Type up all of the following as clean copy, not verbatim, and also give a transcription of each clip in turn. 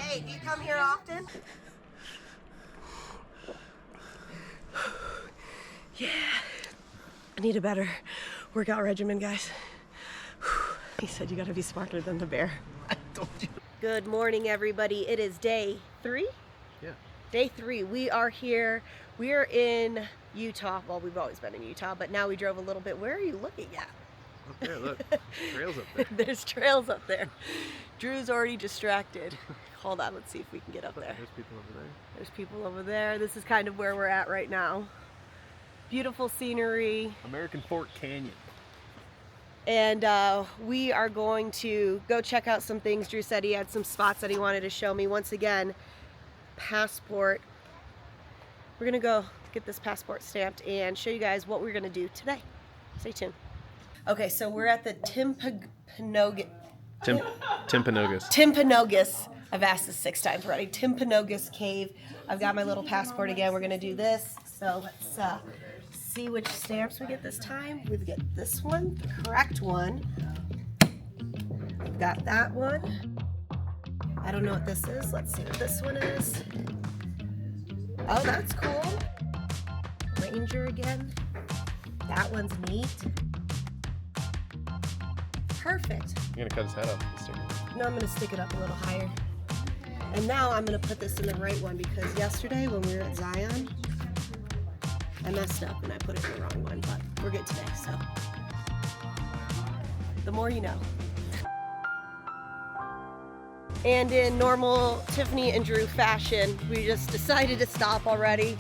Hey, do you come here often? Yeah. I need a better workout regimen, guys. He said you gotta be smarter than the bear. I told you. Good morning, everybody. It is day 3? Yeah. Day 3. We are here. We are in Utah. Well, we've always been in Utah, but now we drove a little bit. Where are you looking at? Up there, look. Trails up there. There's trails up there. Drew's already distracted. Hold on, let's see if we can get up there. There's people over there. There's people over there. This is kind of where we're at right now. Beautiful scenery. American Fork Canyon. And we are going to go check out some things. Drew said he had some spots that he wanted to show me. Once again, passport. We're gonna go get this passport stamped and show you guys what we're gonna do today. Stay tuned. Okay, so we're at the Timpanogos. I've asked this 6 times already. Timpanogos Cave. I've got my little passport again. We're gonna do this. So let's see which stamps we get this time. We get this one, the correct one. We've got that one. I don't know what this is. Let's see what this one is. Oh, that's cool. Ranger again. That one's neat. Perfect. You're gonna cut his head off with the sticker. No, I'm gonna stick it up a little higher. And now I'm gonna put this in the right one because yesterday when we were at Zion, I messed up and I put it in the wrong one, but we're good today, so. The more you know. And in normal Tiffany and Drew fashion, we just decided to stop already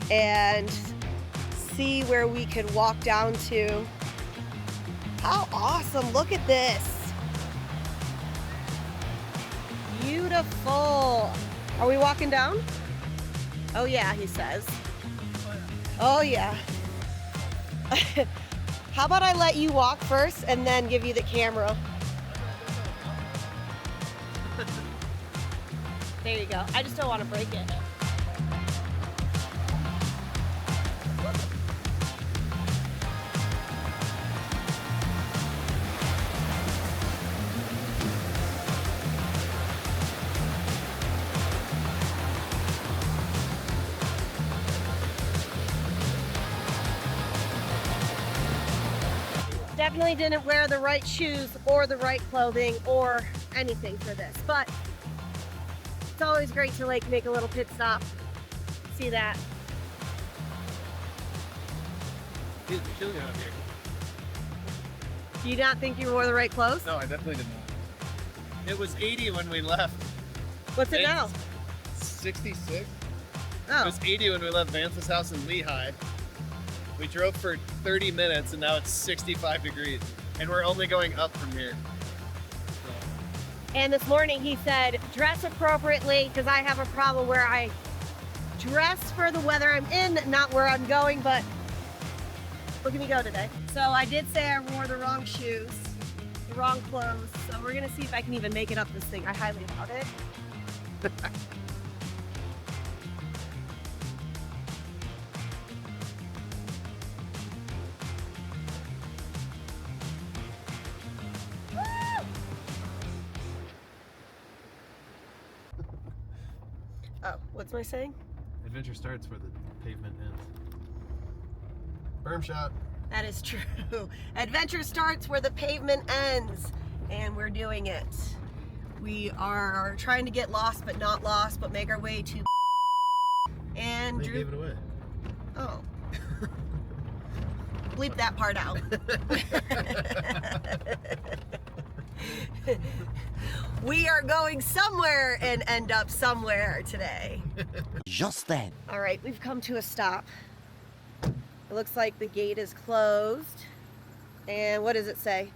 and see where we could walk down to. How awesome, look at this. Beautiful. Are we walking down? Oh yeah, he says. Oh yeah. How about I let you walk first and then give you the camera? There you go. I just don't want to break it. Definitely didn't wear the right shoes or the right clothing or anything for this, but it's always great to like make a little pit stop. See that? He's chilling out here. Do you not think you wore the right clothes? No, I definitely did not. It was 80 when we left. What's it now? 66. Oh. It was 80 when we left Vance's house in Lehigh. We drove for 30 minutes and now it's 65 degrees. And we're only going up from here. And this morning he said, dress appropriately because I have a problem where I dress for the weather I'm in, not where I'm going, but look at me go today. So I did say I wore the wrong shoes, the wrong clothes. So we're gonna see if I can even make it up this thing. I highly doubt it. Oh, what's my saying? Adventure starts where the pavement ends. Berm shot. That is true. Adventure starts where the pavement ends, and we're doing it. We are trying to get lost, but not lost, but make our way to. And They Drew gave it away. Oh. Bleep that part out. We are going somewhere and end up somewhere today. Just then. All right, we've come to a stop. It looks like the gate is closed. And what does it say?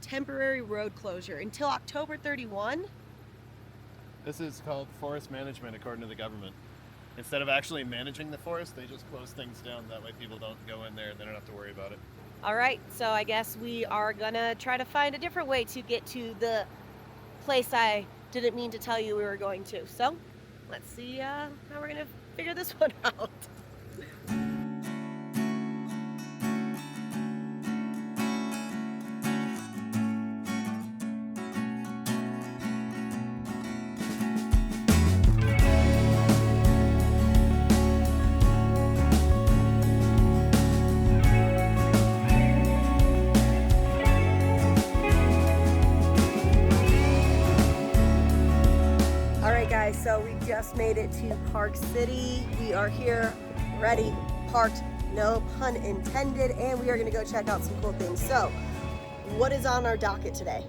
Temporary road closure until October 31. This is called forest management according to the government. Instead of actually managing the forest, they just close things down. That way people don't go in there and they don't have to worry about it. All right, so I guess we are gonna try to find a different way to get to the place I didn't mean to tell you we were going to. So let's see how we're gonna figure this one out. we just made it to Park City. We are here, ready, parked, no pun intended, and we are gonna go check out some cool things. So, what is on our docket today?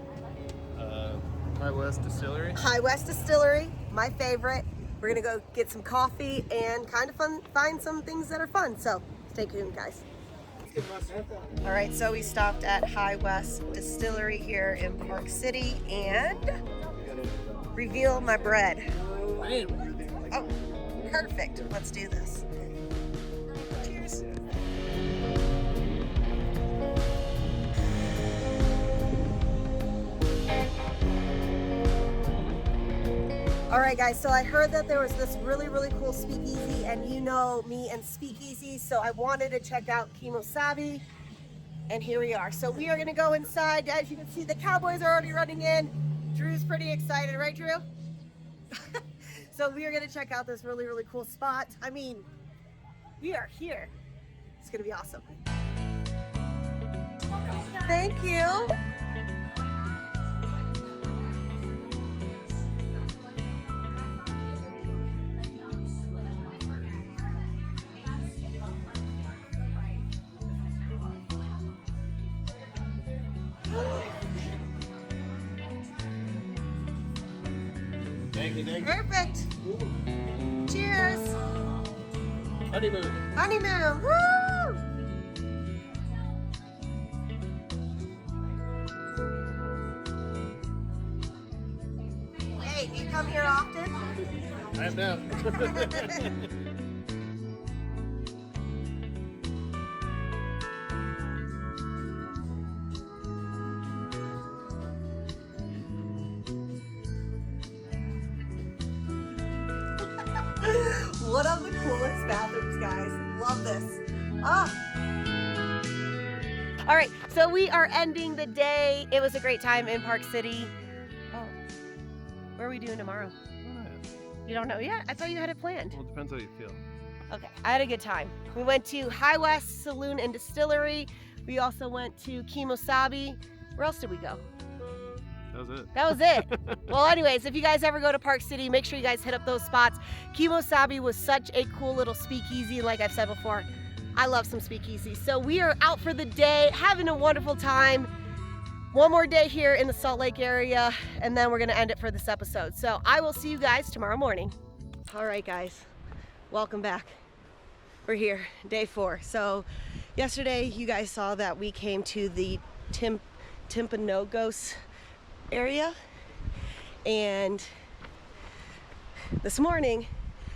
High West Distillery. High West Distillery, my favorite. We're gonna go get some coffee and kind of find some things that are fun. So, stay tuned, guys. All right, so we stopped at High West Distillery here in Park City and reveal my bread. Oh, perfect. Let's do this. Cheers. All right, guys, so I heard that there was this really cool speakeasy, and you know me and speakeasy, so I wanted to check out Kemo Sabe, and here we are. So we are gonna go inside. As you can see, the cowboys are already running in. Drew's pretty excited, right, Drew? So we are gonna check out this really cool spot. I mean, we are here. It's gonna be awesome. Thank you. Thank you. Perfect. Cheers. Honeymoon. Honeymoon. Woo! Hey, do you come here often? I am now. One of the coolest bathrooms, guys. Love this. Ah. All right, so we are ending the day. It was a great time in Park City. Oh, where are we doing tomorrow? You don't know yet? I thought you had it planned. Well, it depends how you feel. Okay, I had a good time. We went to High West Saloon and Distillery. We also went to Kemo Sabe. Where else did we go? That was it. That was it. Well, anyways, if you guys ever go to Park City, make sure you guys hit up those spots. Kemo Sabe was such a cool little speakeasy, like I've said before. I love some speakeasy. So we are out for the day, having a wonderful time. One more day here in the Salt Lake area, and then we're gonna end it for this episode. So I will see you guys tomorrow morning. All right, guys, welcome back. We're here, day 4. So yesterday you guys saw that we came to the Timpanogos area, and this morning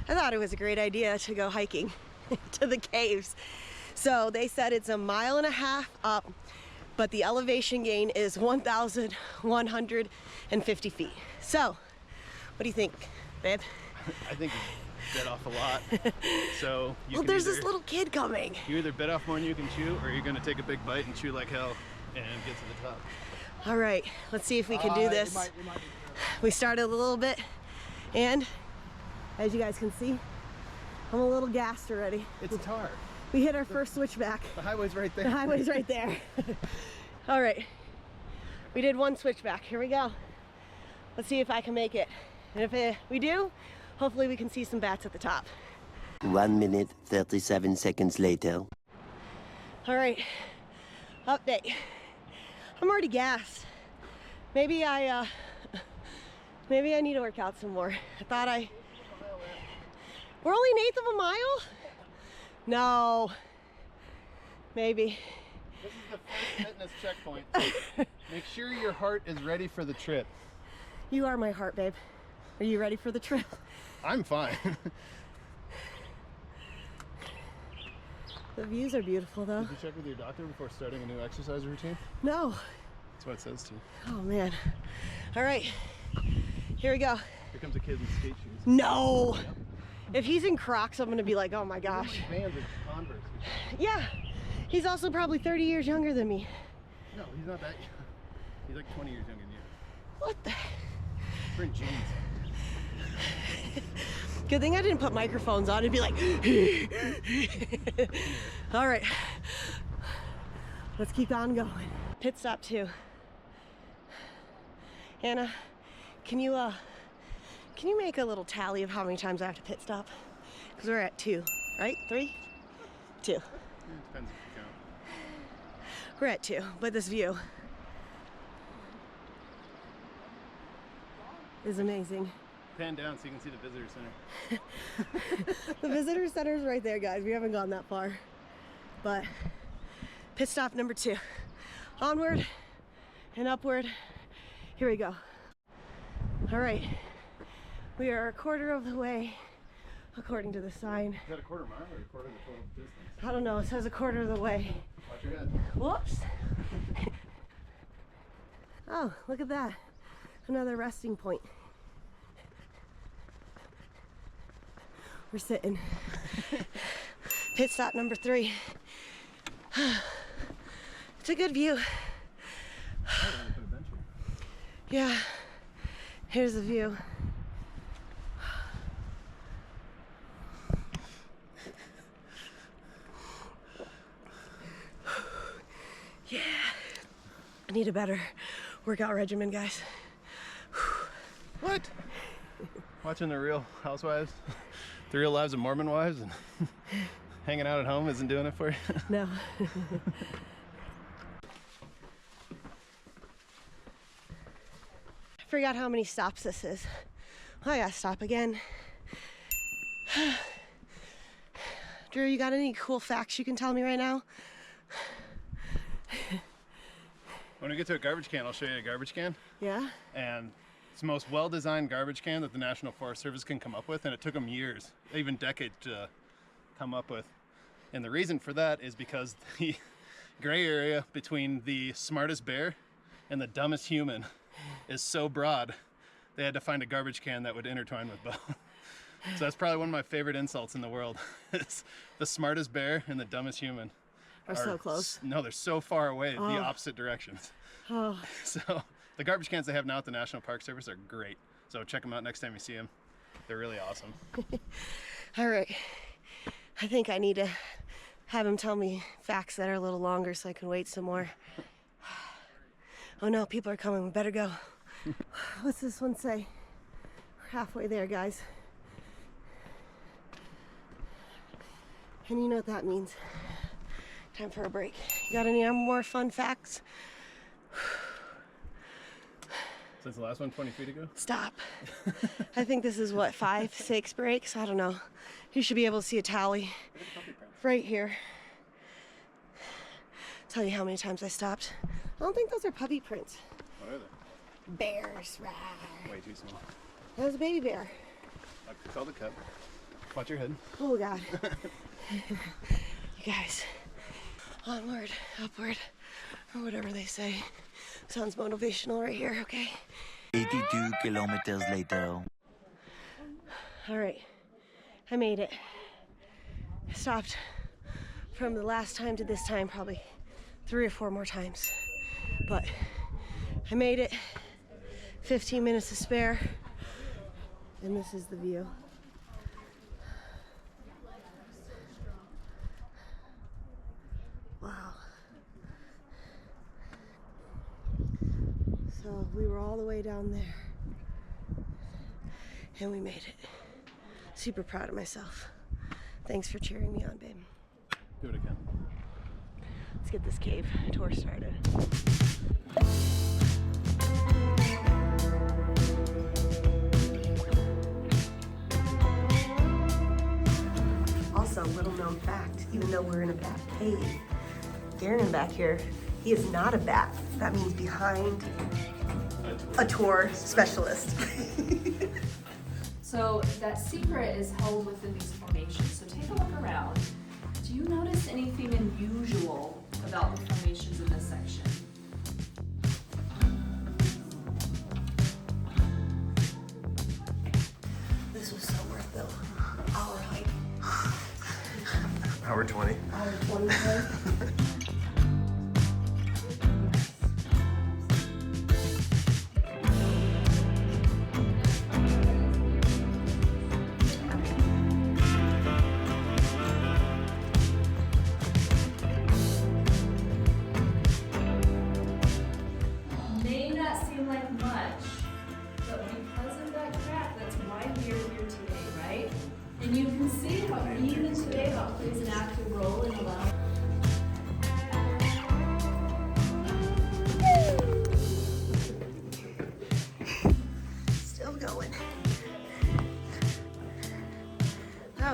I thought it was a great idea to go hiking to the caves. So they said it's 1.5 miles up, but the elevation gain is 1,150 feet. So what do you think, babe? I think you bit off a lot. So you Well, there's this little kid coming. You either bit off more than you can chew, or you're gonna take a big bite and chew like hell and get to the top. All right, let's see if we can do this. We started a little bit, and as you guys can see, I'm a little gassed already. It's tar. We hit our first switchback. The highway's right there. The highway's right there. All right, we did one switchback. Here we go. Let's see if I can make it. And if we do, hopefully we can see some bats at the top. 1 minute, 37 seconds later. All right, update. I'm already gassed. Maybe I need to work out some more. We're only 1/8 of a mile? No. Maybe. This is the first fitness checkpoint. Make sure your heart is ready for the trip. You are my heart, babe. Are you ready for the trip? I'm fine. The views are beautiful, though. Did you check with your doctor before starting a new exercise routine? No. That's what it says to. Oh, man. All right. Here we go. Here comes a kid in skate shoes. No. If he's in Crocs, I'm going to be like, oh, my gosh. Vans and Converse. Yeah. He's also probably 30 years younger than me. No, he's not that young. He's like 20 years younger than you. What the? We're in jeans. Good thing I didn't put microphones on and be like, all right, let's keep on going. Pit stop 2. Hannah, can you Can you make a little tally of how many times I have to pit stop? Because we're at 2, right? 3? 2. Depends if you count. We're at 2, but this view is amazing. Pan down so you can see the visitor center. The visitor center is right there, guys. We haven't gone that far. But pit stop number 2. Onward and upward. Here we go. All right. We are a quarter of the way, according to the sign. Is that a quarter mile or a quarter of the total distance? I don't know. It says a quarter of the way. Watch your head. Whoops. Oh, look at that. Another resting point. We're sitting. Pit stop number 3. It's a good view. Yeah. Here's the view. Yeah. I need a better workout regimen, guys. What? Watching the Real Housewives, the Real Lives of Mormon Wives, and hanging out at home isn't doing it for you? No. I forgot how many stops this is. Well, I gotta stop again. Drew, you got any cool facts you can tell me right now? When we get to a garbage can, I'll show you a garbage can. Yeah? And it's the most well-designed garbage can that the National Forest Service can come up with, and it took them years, even decades, to come up with. And the reason for that is because the gray area between the smartest bear and the dumbest human is so broad, they had to find a garbage can that would intertwine with both. So that's probably one of my favorite insults in the world. It's the smartest bear and the dumbest human Are so close. No, they're so far away, the opposite directions. Oh. So the garbage cans they have now at the National Park Service are great. So check them out next time you see them. They're really awesome. All right. I think I need to have him tell me facts that are a little longer so I can wait some more. Oh no, people are coming. We better go. What's this one say? We're halfway there, guys. And you know what that means. Time for a break. You got any more fun facts? Since the last one 20 feet ago? Stop. I think this is what, 5, 6 breaks? I don't know. You should be able to see a tally right here. Tell you how many times I stopped. I don't think those are puppy prints. What are they? Bears. Rah. Way too small. That was a baby bear. I called the cup. Watch your head. Oh God. You guys. Onward, upward, or whatever they say. Sounds motivational right here, okay? 82 kilometers later. All right, I made it. I stopped from the last time to this time probably 3 or 4 more times. But I made it, 15 minutes to spare, and this is the view. Wow. So we were all the way down there and we made it. Super proud of myself. Thanks for cheering me on, babe. Do it again. Let's get this cave tour started. Also, little known fact, even though we're in a bat cave, Darren back here, he is not a bat. That means behind a tour specialist. So that secret is held within these formations. So take a look around. Do you notice anything unusual about the formations in this section? This was so worth the hour hike. Hour 20. Hour 20 hike. May not seem like much, but because of that crack that's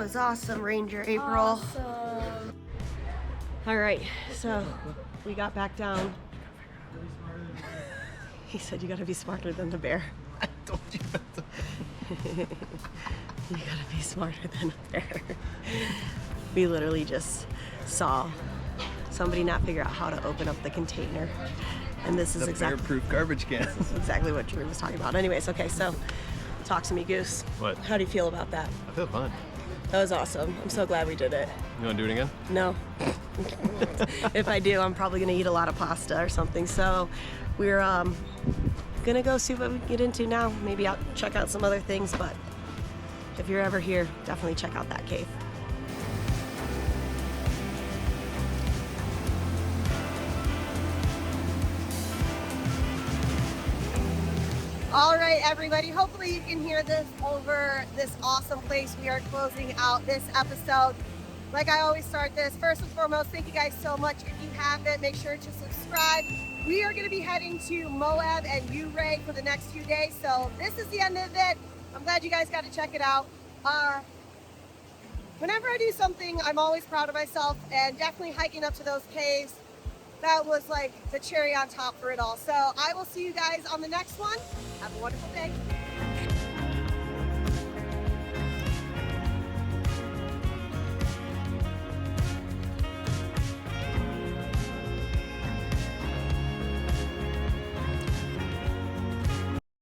was awesome, Ranger April. Awesome. All right, so we got back down. He said you gotta be smarter than the bear. I told you that. You gotta be smarter than a bear. We literally just saw somebody not figure out how to open up the container. And this is The bear-proof garbage can. exactly what Drew was talking about. Anyways, okay, so talk to me, Goose. What? How do you feel about that? I feel fine. That was awesome. I'm so glad we did it. You want to do it again? No. If I do, I'm probably gonna eat a lot of pasta or something. So we're gonna go see what we can get into now. Maybe I'll check out some other things, but if you're ever here, definitely check out that cave. All right, everybody. Hopefully you can hear this over this awesome place. We are closing out this episode. Like I always start this, first and foremost, thank you guys so much. If you haven't, make sure to subscribe. We are going to be heading to Moab and Uray for the next few days. So this is the end of it. I'm glad you guys got to check it out. Whenever I do something, I'm always proud of myself, and definitely hiking up to those caves, that was like the cherry on top for it all. So I will see you guys on the next one. Have a wonderful day.